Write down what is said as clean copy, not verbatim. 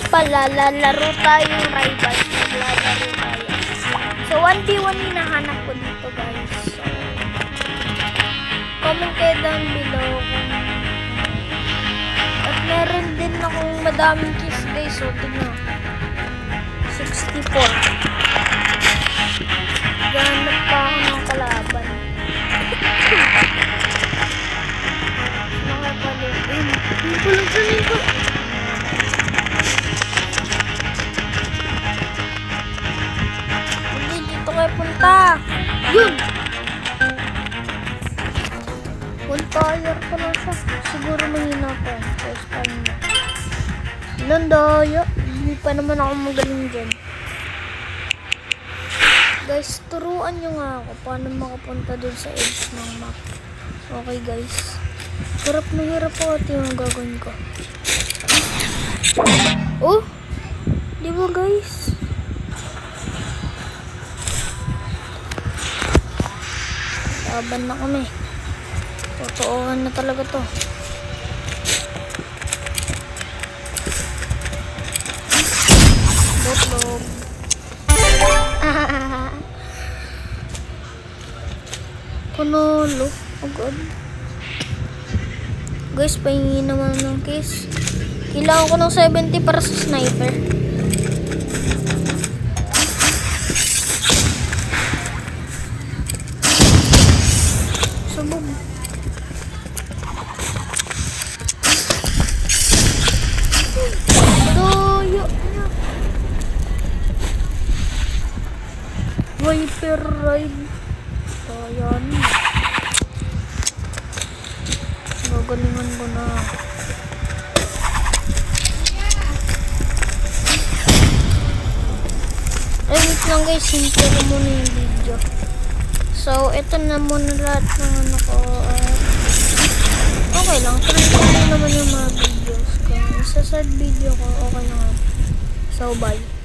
pala, lalaro tayong rivals. Lalaro tayo. So, 1v1 hinahanap ko dito, guys. So, comment kayo down below. At meron din akong madaming kiss, guys. So, tignan. 64. Ganap pa ako ng kalaban. Nakapalipin. Hindi ko lang sanin ko. Hindi, dito kayo punta. Yun! Bonfire ko lang siya. Siguro mahina ko. First time na. Nandaya. Hindi pa naman ako magaling dyan. Guys, turuan nyo nga ako paano makapunta dun sa edge ng map. Okay, guys. Hirap na hirap ako at yung gagawin ko. Oh! Di ba, guys? Laban na kami. Totoohan na talaga to. Botlog. Panalo. Oh god. Guys, pahingi naman ng case. Kailangan ko ng 70 para sa sniper. Sabog. Doyo. Viper ride. Ayan. Gagalingan ko na. Wait lang guys, simple ko muna yung video. So, ito na muna lahat ng ano ko. Okay lang, try ko naman yung mga videos ko. Sa third video ko, okay lang. So, bye.